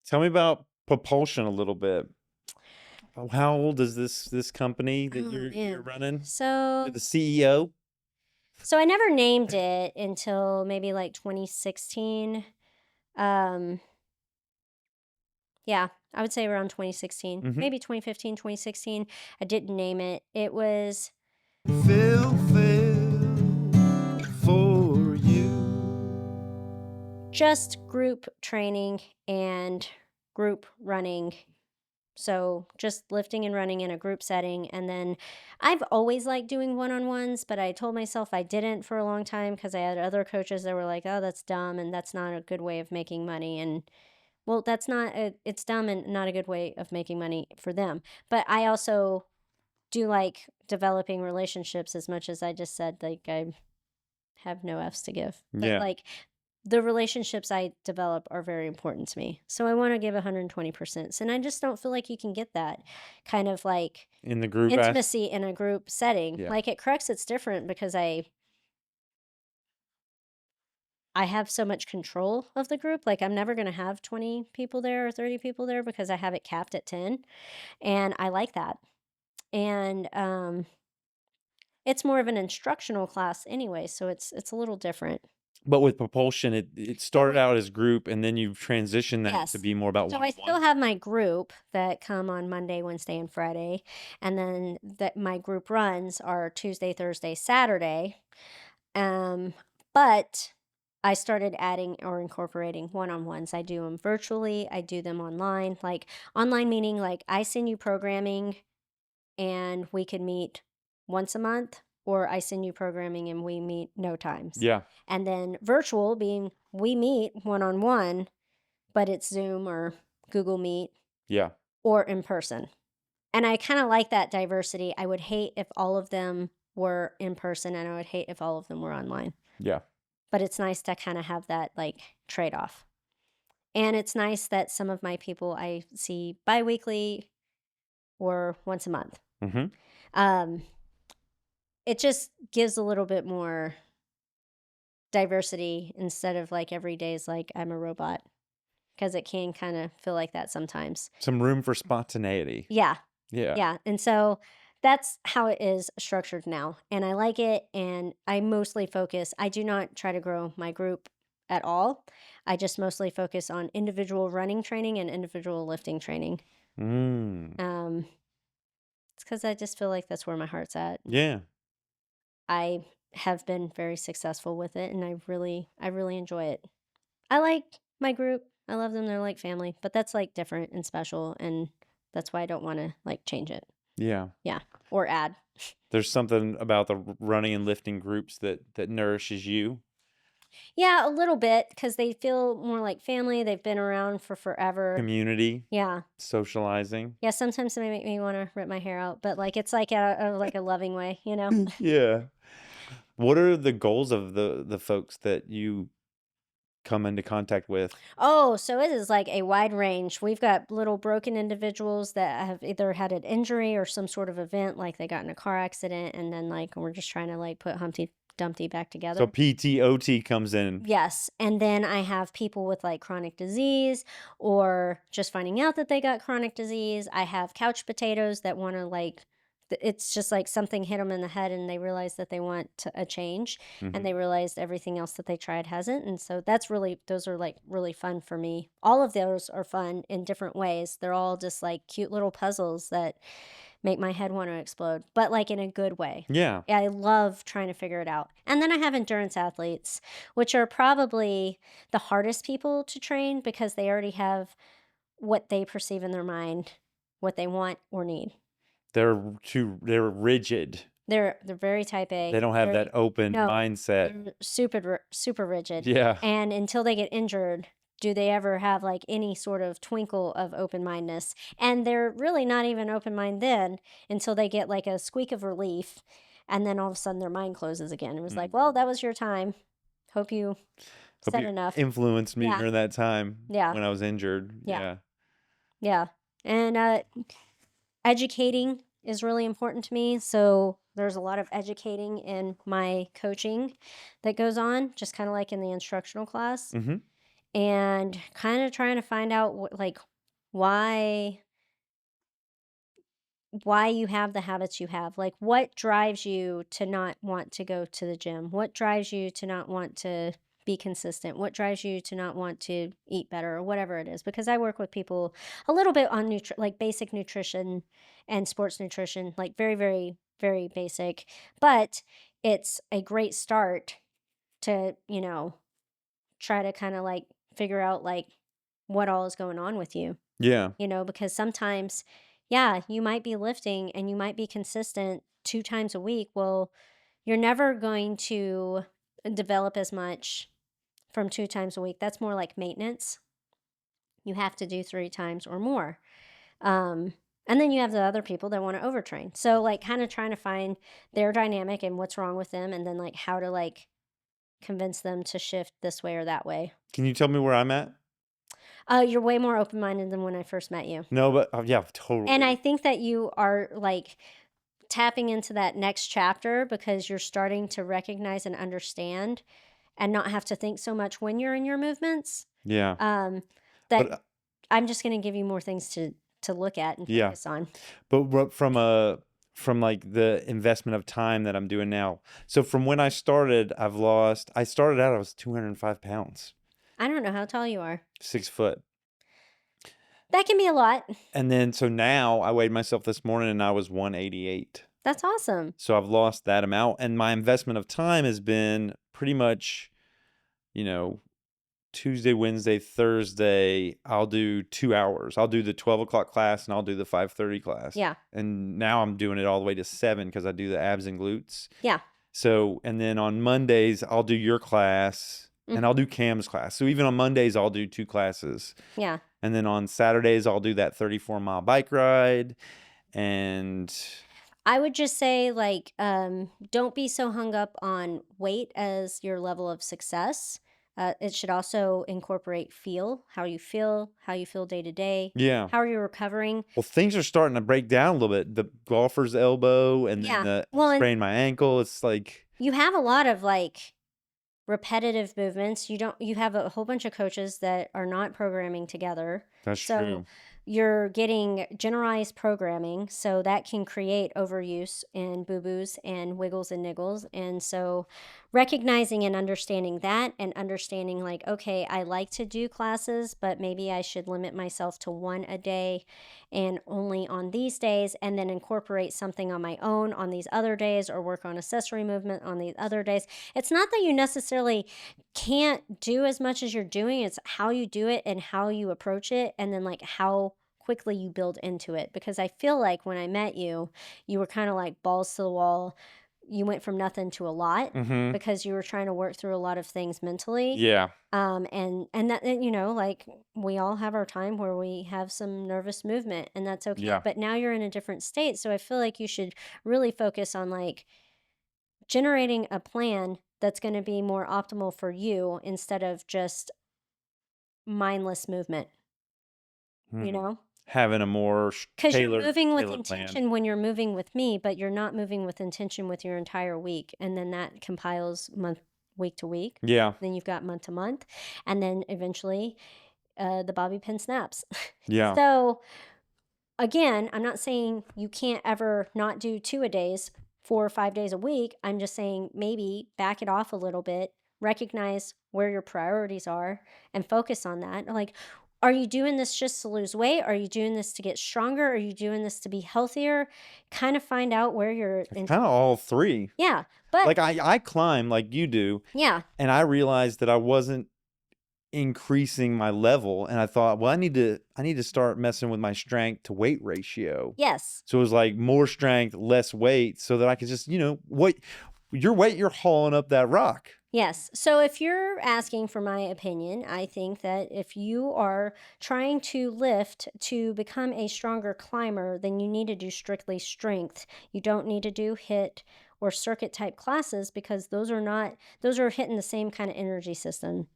Tell me about Propulsion a little bit. How old is this company that Oh you're man. running? You're So the CEO? so I never named it until maybe like 2016. Um yeah, I would say around 2016. Mm-hmm. Maybe 2015, 2016. I didn't name it. It was Fail for you. just group training and group running. So just lifting and running in a group setting. And then I've always liked doing one-on-ones, but I told myself I didn't for a long time because I had other coaches that were like, "Oh, that's dumb and that's not a good way of making money." And well, it's dumb and not a good way of making money for them. But I also do like developing relationships as much as I just said, like I have no F's to give. But Yeah. like the relationships I develop are very important to me. So I want to give 120%. And I just don't feel like you can get that kind of like In the group intimacy in a group setting. Yeah. Like at Crux, it's different because I have so much control of the group. Like I'm never going to have 20 people there or 30 people there because I have it capped at 10. And I like that. And it's more of an instructional class anyway, so it's a little different. But with Propulsion, it But started with out as group and then you've transitioned that to Yes. be more about So I still one-on-one. have my group that come on Monday, Wednesday, and Friday, and then that my group runs are Tuesday, Thursday, Saturday. Um, but I started adding or incorporating one-on-ones. I do them virtually, I do them online. Like online meaning like I send you programming and we could meet once a month, or I send you programming and we meet no times. Yeah. And then virtual being we meet one-on-one, but it's Zoom or Google Meet Yeah. or in person. And I kind of like that diversity. I would hate if all of them were in person and I would hate if all of them were online. Yeah. But it's nice to kind of have that like trade off. And it's nice that some of my people I see biweekly or once a month. Mm-hmm. Um, it just gives a little bit more diversity instead of like every day is like I'm a robot because it can kind of feel like that sometimes. Some room for spontaneity. Yeah. Yeah. Yeah, and so that's how it is structured now, and I like it, and I mostly focus I do not try to grow my group at all. I just mostly focus on individual running training and individual lifting training. Mm. Um, it's because I just feel like that's where my heart's at. Yeah. I have been very successful with it, and I really enjoy it. I like my group. I love them. They're like family, but that's like different and special, and that's why I don't want to like change it. Yeah. Yeah, or add. There's something about the running and lifting groups that nourishes you. Yeah, a little bit because they feel more like family. They've been around for forever. Community, Yeah. socializing. Yeah, sometimes they make me wanna rip my hair out, but, like, it's like like a loving way, you know? Yeah. What are the goals of the folks that you come into contact with? Oh, so it is like a wide range. We've got little broken individuals that have either had an injury or some sort of event, like they got in a car accident, and then, like, we're just trying to, like, put Humpty Dumpty back So together. PTOT comes in. Yes, and then I have people with, like, chronic disease or just finding out that they got chronic disease. I have couch potatoes that wanna, like it's just like something hit them in the head and they realize that they want a change, and Mhm. they realized everything else that they tried hasn't, and so that's really those are, like, really fun for me. All of those are fun in different ways. They're all just, like, cute little puzzles that make my head wanna explode, but, like, in a good way. Yeah. Yeah, I love trying to figure it out. And then I have endurance athletes, which are probably the hardest people to train because they already have what they perceive in their mind, what they want or need. They're rigid. They're very type They A, don't have that very open no, mindset. they're super rigid, Yeah. and until they get injured, do they ever have, like, any sort of twinkle of open-mindedness, and they're really not even open mind then until they get, like, a squeak of relief, and then all of a sudden their mind closes again. It was like, "Well, Mhm. that was your time. Hope you Hope said you enough." influenced me Yeah, during that time yeah, when I was injured. yeah, Yeah. yeah, and, educating is really important to me, so there's a lot of educating in my coaching that goes on, just kinda like in the instructional class, Mhm. and kind of trying to find out like why why you have the habits you have. Like, what drives you to not want to go to the gym? What drives you to not want to be consistent? What drives you to not want to eat better or whatever it is? Because I work with people a little bit on like basic nutrition and sports nutrition, like very, very, very basic. But it's a great start to, try to kind of like figure out like what all is going on with you, Yeah. because sometimes, yeah, you might be lifting and you might be consistent 2 times a week. Well, you're never going to develop as much from 2 times a week. That's more like maintenance. You have to do 3 times or more. Um, and then you have the other people that want to overtrain. So, like, kind of trying to find their dynamic and what's wrong with them, and then like how to like convince them to shift this way or that way. Can you tell me where I'm at? You're way more open minded than when I first met you. No, but yeah, And I totally. think that you are like tapping into that next chapter because you're starting to recognize and understand and not have to think so much when you're in your movements. Yeah. Um, that But I'm just going to give you more things to look at and yeah. focus on. But from like the investment of time that I'm doing now. So from when I started, I started out, I was 205 pounds, I don't know how tall you are. 6 foot. That can be a lot. And then, so now I weighed myself this morning and I was 188. That's awesome. So I've lost that amount. And my investment of time has been pretty much, you know, Tuesday, Wednesday, Thursday, I'll do 2 hours. I'll do the 12 o'clock class and I'll do the 5:30 class. Yeah. And now I'm doing it all the way to 7 because I do the abs and glutes. Yeah. So, and then on Mondays, I'll do your class and I'll Hmm. do Cam's class. So even on Mondays, I'll do 2 classes. Yeah. And then on Saturdays, I'll do that 34-mile bike ride. And I would just say, like, don't be so hung up on weight as your level of success. It should also incorporate how you feel day to day, yeah, how are you recovering. well, things are starting to break down a little bit. The golfer's elbow and then Yeah. the Well, and sprained my ankle. It's like, you have a lot of like repetitive movements. You have a whole bunch of coaches that are not programming together. that's So true. you're getting generalized programming, so that can create overuse and boo-boos and wiggles and niggles. And so recognizing and understanding that and understanding like, okay, I like to do classes, but maybe I should limit myself to one a day and only on these days, and then incorporate something on my own on these other days or work on accessory movement on these other days. It's not that you necessarily can't do as much as you're doing, it's how you do it and how you approach it, and then like how quickly you build into it. Because I feel like when I met you, you were kind of like balls to the wall. You went from nothing to a lot Mm-hmm. because you were trying to work through a lot of things mentally. Yeah. And that, and, like, we all have our time where we have some nervous movement, and that's okay. Yeah. But now you're in a different state, so I feel like you should really focus on like generating a plan that's going to be more optimal for you instead of just mindless movement, you Hmm. know? Having a more Because you're tailored moving with tailored plan. intention when you're moving with me, but you're not moving with intention with your entire week. And then that compiles week to week. Yeah. Then you've got month to month. And then eventually the bobby pin snaps. Yeah. So, again, I'm not saying you can't ever not do 2-a-days 4 or 5 days a week. I'm just saying maybe back it off a little bit, recognize where your priorities are, and focus on that. Like, are you doing this just to lose weight? Are you doing this to get stronger? Are you doing this to be healthier? Kind of find out where your It's kind of all three. yeah, but Like I climb like you do, yeah, and I realized that I wasn't increasing my level, and I thought, well, I need to start messing with my strength to weight ratio. yes. So it was like more strength, less weight, so that I could just, what your weight, you're hauling up that rock. Yes. So if you're asking for my opinion, I think that if you are trying to lift to become a stronger climber, then you need to do strictly strength. You don't need to do hit or circuit type classes because those are hitting the same kind of energy system.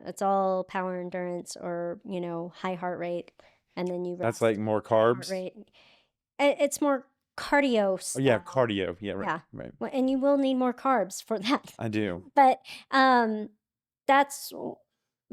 It's all power endurance or, high heart rate, and then you That's rest. like more Low heart carbs. rate. It's more cardio Oh yeah, style. cardio. Yeah, right, Yeah. right. Well, and you will need more carbs for that. I do. But that's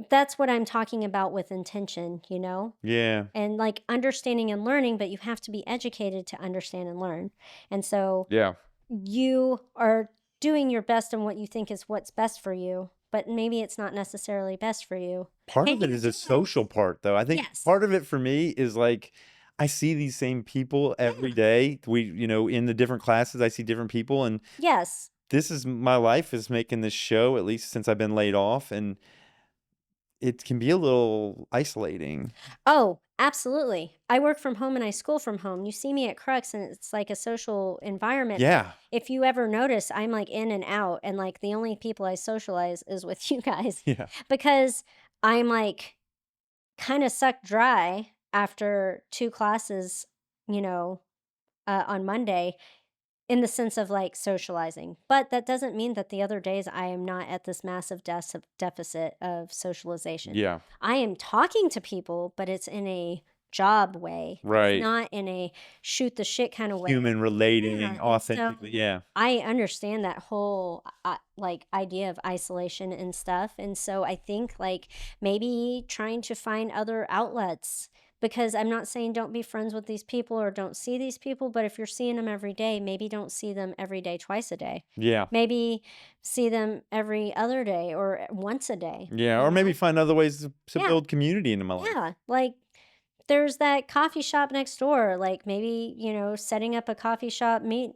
that's what I'm talking about with intention, you know? Yeah. And like understanding and learning, but you have to be educated to understand and learn. And so Yeah. you are doing your best in what you think is what's best for you, but maybe it's not necessarily best for you. Part of Maybe it you're is a doing social part, though. I think yes. part of it for me is like I see these same people every Yeah. day. In the different classes, I see different people, and Yes. this is my life is making this show, at least since I've been laid off, and it can be a little isolating. Oh, absolutely. I work from home and I school from home. You see me at Crux and it's like a social environment, but Yeah. if you ever notice, I'm like in and out and like the only people I socialize is with you guys Yeah. because I'm like kind of sucked dry after 2 classes, you know, on Monday in the sense of like socializing. But that doesn't mean that the other days I am not at this massive deficit of socialization. Yeah. I am talking to people, but it's in a job way. It's Right. not in a shoot the shit kind of way. Human relating Yeah. And authentically. so Yeah. I understand that whole like idea of isolation and stuff. And so I think like maybe trying to find other outlets because I'm not saying don't be friends with these people or don't see these people, but if you're seeing them every day, maybe don't see them every day, twice a day. Yeah. Maybe see them every other day or once a day, Yeah. you Or maybe know? find other ways to Yeah. build community into my life. Yeah. Like there's that coffee shop next door. Like maybe, setting up a coffee shop meet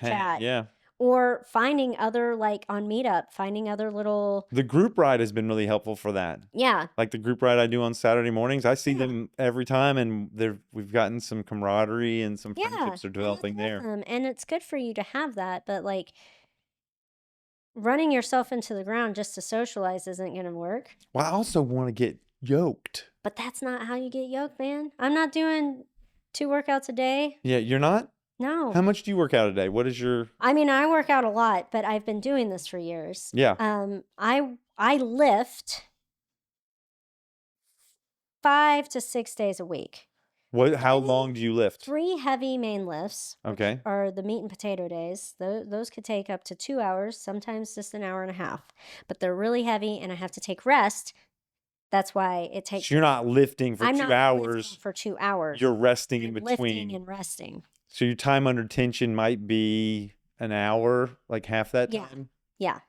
chat Yeah. or finding other like on Meetup, finding other little The group ride has been really helpful for that. yeah. Like the group ride I do on Saturday mornings, I see Yeah. them every time, and we've gotten some camaraderie and some Yeah. friendships are And that's developing there. awesome. And it's good for you to have that, but like running yourself into the ground just to socialize isn't going to work. Well, I also want to get yoked. But that's not how you get yoked, man. I'm not doing 2 workouts a day. Yeah, you're not? How No. much do you work out a day? What is your I mean, I work out a lot, but I've been doing this for years. Yeah. I lift 5 to 6 days a week. How 3 long do you lift? 3 heavy main lifts, which Okay. are the meat and potato days. Those could take up to 2 hours, sometimes just an hour and a half. But they're really heavy and I have to take rest. That's why it So takes you're not lifting for I'm 2 not lifting hours, for 2 hours. you're resting in I'm lifting between. and resting. So your time under tension might be an hour, like half that Yeah. time? Yeah.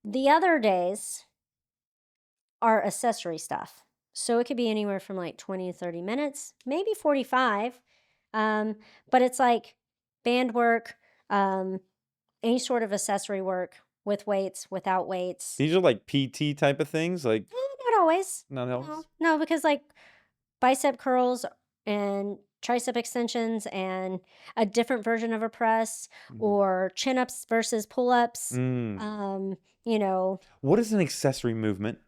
The other days are accessory stuff. So it could be anywhere from like 20 to 30 minutes, maybe 45. But it's like band work, um, any sort of accessory work with weights, without weights. These are like PT type of things, like Not always. not No, else? no, because like bicep curls and tricep extensions and a different version of a press Mhm. or chin ups versus pull ups. Mm. Um, you know, What is an accessory movement?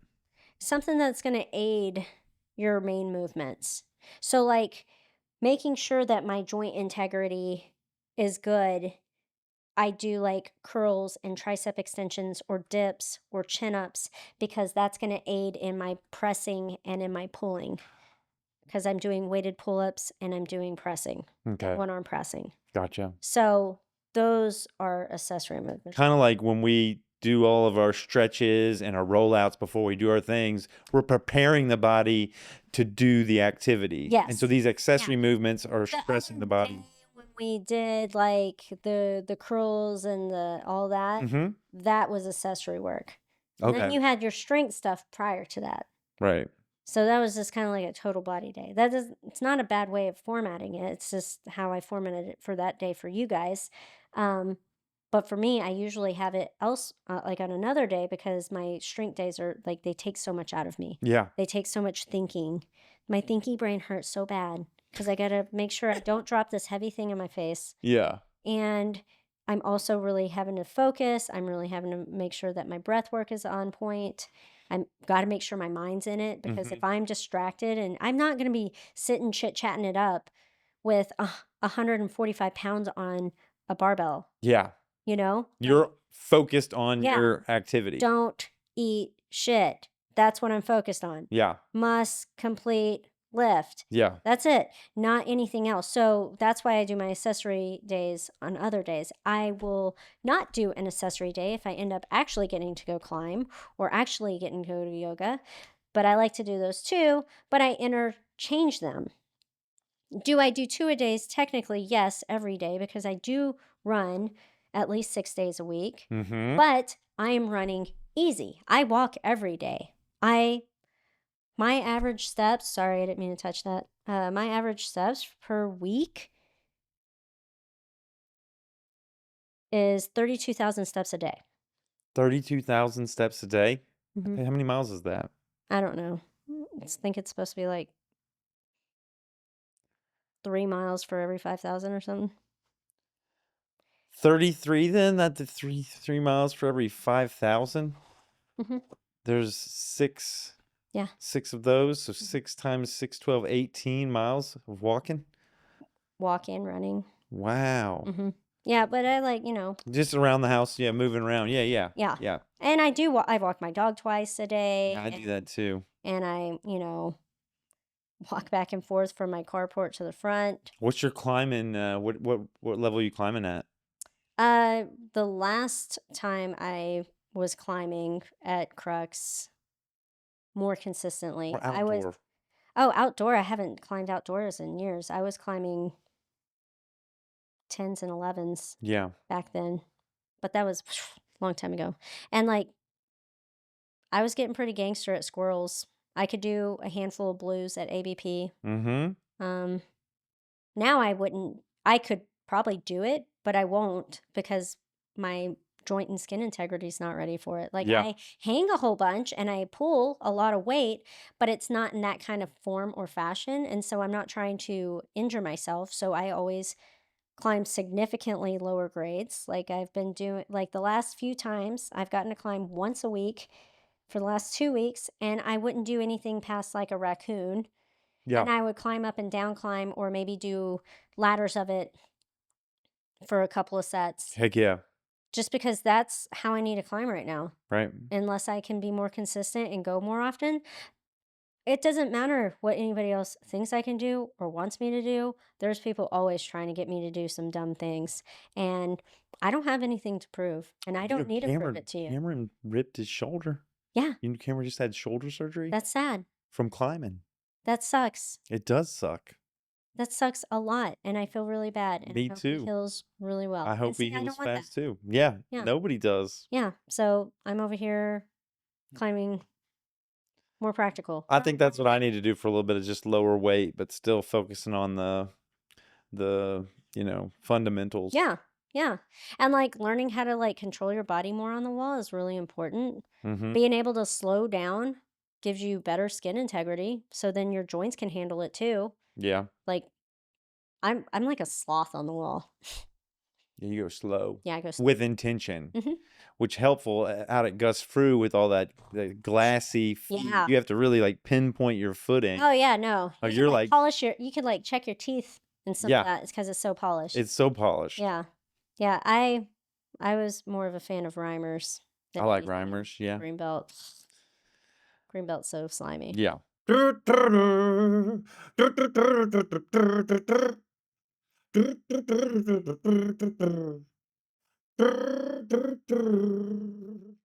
something that's going to aid your main movements. So, like making sure that my joint integrity is good. I do like curls and tricep extensions or dips or chin ups because that's going to aid in my pressing and in my pulling because I'm doing weighted pull ups and I'm doing pressing, Okay. one arm pressing. Gotcha. So, those are accessory movements. Kind of like when we do all of our stretches and our rollouts before we do our things, we're preparing the body to do the activity. And so Yes. these Yeah. accessory movements are The stressing other the body. day when we did like the curls and the all that, Mm-hmm. that was accessory work. And then Okay. you had your strength stuff prior to that. Right. So that was just kind of like a total body day. That is it's not a bad way of formatting it. It's just how I formatted it for that day for you guys. Um but for me, I usually have it else like on another day because my strength days are like they take so much out of me. Yeah. They take so much thinking. My thinky brain hurts so bad because I got to make sure I don't drop this heavy thing in my face. Yeah. And I'm also really having to focus. I'm really having to make sure that my breath work is on point. I'm got to make sure my mind's in it because Mm-hmm. if I'm distracted and I'm not going to be sitting chit chatting it up with 145 pounds on a barbell, Yeah. you know? You're focused on Yeah. your activity. Don't eat shit. That's what I'm focused on. Yeah. Must complete lift. Yeah. That's it, not anything else. So that's why I do my accessory days on other days. I will not do an accessory day if I end up actually getting to go climb or actually getting to go to yoga, but I like to do those too, but I interchange them. Do I do 2 a days? Technically, yes, every day because I do run at least 6 days a week, Mhm. but I am running easy. I walk every day. I my average steps, sorry, I didn't mean to touch that. My average steps per week is 32,000 steps a day. 32,000 steps a day? Mhm. How many miles is that? I don't know. I think it's supposed to be like 3 miles for every 5,000 or something. 33 then? That's the 3 miles for every 5,000? Mhm. There's 6 Yeah. 6 of those, so Mhm. 6 times 6, 12, 18 miles of walking? Walk and running. Wow. Mhm. Yeah, but I like, Just around the house, yeah, moving around. Yeah, yeah, yeah. yeah. And I walk my dog twice a Yeah, day, I do that too. and I, walk back and forth from my carport to the front. What's your climbing, what level are you climbing at? Uh, the last time I was climbing at Crux more consistently, Or I was outdoor? oh, outdoor, I haven't climbed outdoors in years. I was climbing 10s and 11s Yeah. back then, but that was a long time ago. And like I was getting pretty gangster at squirrels. I could do a handful of blues at ABP. Mhm. Um, Now I could probably do it, but I won't because my joint and skin integrity is not ready for it. Like Yeah. I hang a whole bunch and I pull a lot of weight, but it's not in that kind of form or fashion. And so I'm not trying to injure myself. So I always climb significantly lower grades. Like I've been doing, like the last few times I've gotten to climb once a week for the last 2 weeks, and I wouldn't do anything past like a raccoon, Yeah. and I would climb up and down climb or maybe do ladders of it for a couple of sets Heck yeah. just because that's how I need to climb right now. Right. Unless I can be more consistent and go more often, it doesn't matter what anybody else thinks I can do or wants me to do. There's people always trying to get me to do some dumb things. And I don't have anything to prove. And I You know, don't need to prove it to you. Cameron ripped his shoulder. Yeah, You know, Cameron just had shoulder surgery that's sad. from climbing. That sucks. It does suck. That sucks a lot. And I feel really bad. And I Me hope he too. heals really well. I And hope he see, I heals don't want that. fast too. Yeah, Yeah. nobody does. Yeah. So I'm over here climbing more practical. I Running think more that's what I need practical. to do for a little bit of just lower weight, but still focusing on the, fundamentals. Yeah. Yeah. And like learning how to like control your body more on the wall is really important. Mhm. Being able to slow down gives you better skin integrity. So then your joints can handle it too. Yeah. Like I'm like a sloth on the wall. Yeah, you go slow Yeah, I go slow. with intention, Hmm. which helpful out at Gus Fruh with all that glassy feet. Yeah. You have to really like pinpoint your footing. Oh yeah, no. Oh, You could you're like like, polish you could like check your teeth and some of yeah, that. It's because it's so polished. it's so polished. Yeah. Yeah. I was more of a fan of Rhymers I than like anything. rhymers. Yeah. Greenbelt. Greenbelt's so slimy. Yeah.